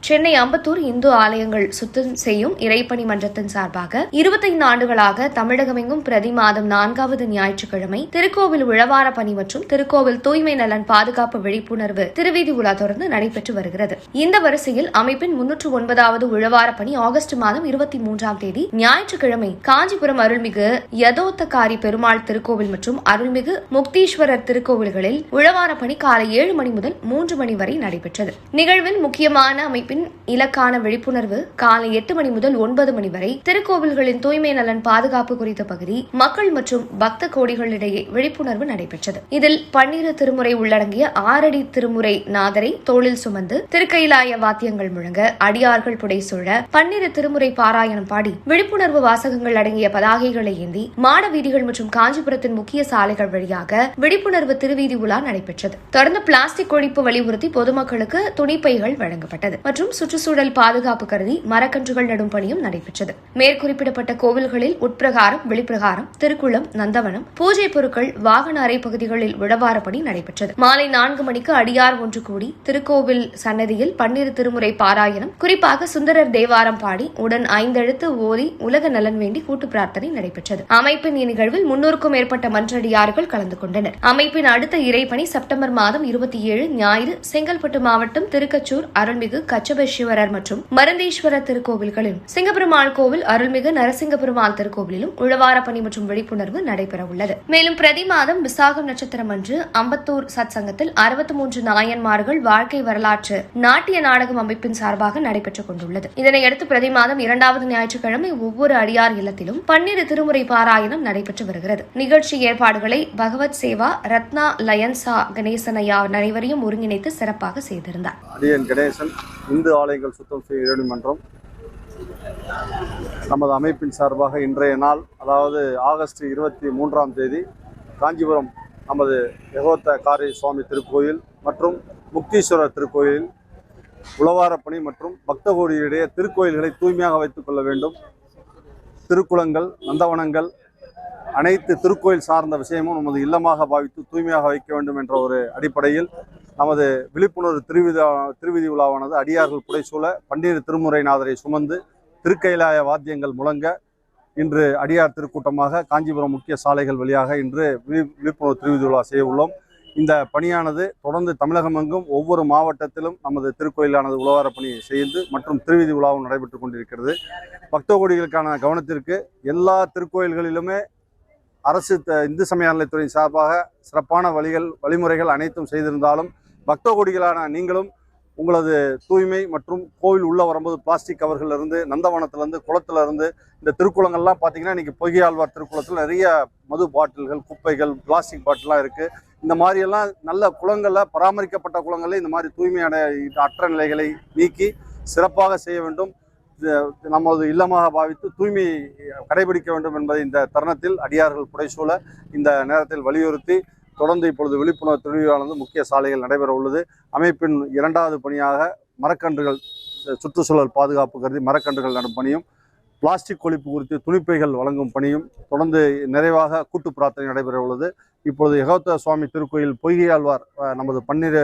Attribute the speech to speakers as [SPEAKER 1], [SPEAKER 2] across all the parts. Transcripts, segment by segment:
[SPEAKER 1] சென்னை அம்பத்தூர் இந்து ஆலயங்கள் சுத்தம் செய்யும் இறைப்பணி மன்றத்தின் சார்பாக 25 ஆண்டுகளாக தமிழகமெங்கும் பிரதி மாதம் 4வது ஞாயிற்றுக்கிழமை திருக்கோவில் உழவார பணி மற்றும் திருக்கோவில் தூய்மை நலன் பாதுகாப்பு விழிப்புணர்வு திருவீதி உலா தொடர்ந்து நடைபெற்று வருகிறது. இந்த வரிசையில் அமைப்பின் 309வது உழவார பணி ஆகஸ்ட் மாதம் 23ஆம் தேதி ஞாயிற்றுக்கிழமை காஞ்சிபுரம் அருள்மிகு யதோத்தகாரி பெருமாள் திருக்கோவில் மற்றும் அருள்மிகு முக்தீஸ்வரர் திருக்கோவில்களில் உழவார பணி காலை 7 மணி முதல் 3 மணி வரை நடைபெற்றது. நிகழ்வில் முக்கியமான அமைப்பின் இலக்கான விழிப்புணர்வு காலை 8 மணி முதல் 9 மணி வரை திருக்கோவில்களின் தூய்மை நலன் பாதுகாப்பு குறித்த பகுதி மக்கள் மற்றும் பக்த கோடிகளிடையே விழிப்புணர்வு நடைபெற்றது. இதில் பன்னிரு திருமுறை உள்ளடங்கிய 6 அடி திருமுறை நாதரை தோளில் சுமந்து திருக்கைலாய வாத்தியங்கள் முழங்க அடியார்கள் புடைசூழ பன்னிரு திருமுறை பாராயணம் பாடி விழிப்புணர்வு வாசகங்கள் அடங்கிய பதாகைகளை ஏந்தி மாட வீதிகள் மற்றும் காஞ்சிபுரத்தின் முக்கிய சாலைகள் வழியாக விழிப்புணர்வு திருவீதி உலா நடைபெற்றது. தொடர்ந்து பிளாஸ்டிக் ஒழிப்பு வலியுறுத்தி பொதுமக்களுக்கு துணிப்பைகள் வழங்கப்பட்டது மற்றும் சுற்றுச்சூழல் பாதுகாப்பு கருதி மரக்கன்றுகள் நடும் பணியும் நடைபெற்றது. மேற்குறிப்பிடப்பட்ட கோவில்களில் உட்பிரகாரம், வெளிப்பிரகாரம், திருக்குளம், நந்தவனம், பூஜை பொருட்கள், வாகன அறை பகுதிகளில் உழவார பணி நடைபெற்றது. மாலை 4 மணிக்கு அடியார் ஒன்று கூடி திருக்கோவில் சன்னதியில் பன்னிரு திருமுறை பாராயணம், குறிப்பாக சுந்தரர் தேவாரம் பாடி உடன் 5 எழுத்து ஓதி உலக நலன் வேண்டி கூட்டு பிரார்த்தனை நடைபெற்றது. அமைப்பின் இந்நிகழ்வில் 300க்கும் மேற்பட்ட மன்றடியார்கள் கலந்து கொண்டனர். அமைப்பின் அடுத்த இறைப்பணி செப்டம்பர் மாதம் 27 ஞாயிறு செங்கல்பட்டு மாவட்டம் திருக்கச்சூர் அருள்மிகு கச்சபேஸ்வரர் மற்றும் மருந்தீஸ்வரர் திருக்கோவில்களிலும், சிங்கப்பெருமாள் கோவில் அருள்மிகு நரசிங்க பெருமாள் திருக்கோவிலிலும் உழவார பணி மற்றும் விழிப்புணர்வு நடைபெற உள்ளது. மேலும் பிரதி மாதம் விசாகம் நட்சத்திரம் அன்று அம்பத்தூர் சத் சங்கத்தில் 63 நாயன்மார்கள் வாழ்க்கை வரலாற்று நாட்டிய நாடகம் அமைப்பின் சார்பாக நடைபெற்றுக் கொண்டுள்ளது. இதனையடுத்து பிரதி மாதம் 2வது ஞாயிற்றுக்கிழமை ஒவ்வொரு அடியார் இல்லத்திலும் பன்னிரு திருமுறை பாராயணம் நடைபெற்று வருகிறது. நிகழ்ச்சி ஏற்பாடுகளை பகவத் சேவா ரத்னா லயன்சா கணேசனையா அனைவரையும் ஒருங்கிணைத்து சிறப்பாக செய்திருந்தார்.
[SPEAKER 2] கணேசன், இந்து ஆலயங்கள் சுத்தம் செய்யும் இறைவன் மன்றம் நமது அமைப்பின் சார்பாக இன்றைய நாள், அதாவது ஆகஸ்ட் 23ஆம் தேதி காஞ்சிபுரம் நமது யதோத்தகாரி சுவாமி திருக்கோயில் மற்றும் முக்தீஸ்வரர் திருக்கோயில் உழவார பணி மற்றும் பக்த கோடியிடையே திருக்கோயில்களை தூய்மையாக வைத்துக் கொள்ள வேண்டும். திருக்குளங்கள், நந்தவனங்கள், அனைத்து திருக்கோயில் சார்ந்த விஷயமும் நமது இல்லமாக பாவித்து தூய்மையாக வைக்க வேண்டும் என்ற ஒரு அடிப்படையில் நமது விழிப்புணர்வு திருவிதி உலாவானது அடியார்கள் புடைசூழ பன்னிரு திருமுறை நாதரை சுமந்து திருக்கைலாய வாத்தியங்கள் முழங்க இன்று அடியார் திருக்கூட்டமாக காஞ்சிபுரம் முக்கிய சாலைகள் வழியாக இன்று விழிப்புணர்வு திருவிதி உலா செய்ய உள்ளோம். இந்த பணியானது தொடர்ந்து தமிழகமெங்கும் ஒவ்வொரு மாவட்டத்திலும் நமது திருக்கோயிலானது உழவார பணி செய்து மற்றும் திருவிதி உலாவும் நடைபெற்றுக் கொண்டிருக்கிறது. பக்த கோடிகளுக்கான கவனத்திற்கு எல்லா திருக்கோயில்களிலுமே அரசு இந்து சமய அறநிலையத்துறை சார்பாக சிறப்பான வழிமுறைகள் அனைத்தும் செய்திருந்தாலும் பக்த கோடிகளான நீங்களும் உங்களது தூய்மை மற்றும் கோவில் உள்ள வரும்போது பிளாஸ்டிக் கவர்களிலிருந்து, நந்தவனத்திலிருந்து, குளத்திலிருந்து, இந்த திருக்குளங்கள்லாம் பார்த்தீங்கன்னா இன்றைக்கி பொய்யாழ்வார் திருக்குளத்தில் நிறைய மது பாட்டில்கள், குப்பைகள், பிளாஸ்டிக் பாட்டிலாம் இருக்குது. இந்த மாதிரியெல்லாம் நல்ல குளங்களில், பராமரிக்கப்பட்ட குளங்களில் இந்த மாதிரி தூய்மையான அற்ற நிலைகளை நீக்கி சிறப்பாக செய்ய வேண்டும். நமது இல்லமாக பாவித்து தூய்மை கடைபிடிக்க வேண்டும் என்பதை இந்த தருணத்தில் அடியார்கள் புடைசூழ இந்த நேரத்தில் வலியுறுத்தி தொடர்ந்து இப்பொழுது விழிப்புணர்வு திருவிழாவானது முக்கிய சாலைகள் நடைபெற உள்ளது. அமைப்பின் 2வது பணியாக மரக்கன்றுகள், சுற்றுச்சூழல் பாதுகாப்பு கருதி மரக்கன்றுகள் நடும் பணியும், பிளாஸ்டிக் ஒழிப்பு குறித்து துணிப்பைகள் வழங்கும் பணியும் தொடர்ந்து நிறைவாக கூட்டு பிரார்த்தனை நடைபெற உள்ளது. இப்பொழுது யதோத்த சுவாமி திருக்கோயில் பொய்கை ஆழ்வார், நமது 12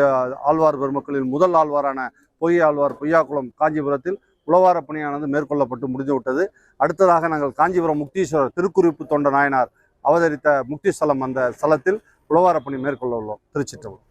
[SPEAKER 2] ஆழ்வார் பெருமக்களில் முதல் ஆழ்வாரான பொய்கை ஆழ்வார் பொய்யாக்குளம் காஞ்சிபுரத்தில் உழவார பணியானது மேற்கொள்ளப்பட்டு முடிந்துவிட்டது. அடுத்ததாக நாங்கள் காஞ்சிபுரம் முக்தீஸ்வரர் திருக்குறிப்பு தொண்ட நாயனார் அவதரித்த முக்தி ஸ்தலம் அந்த ஸ்தலத்தில் உழவார பணி மேற்கொள்ள உள்ளோம். திருச்சிற்றம்பலம்.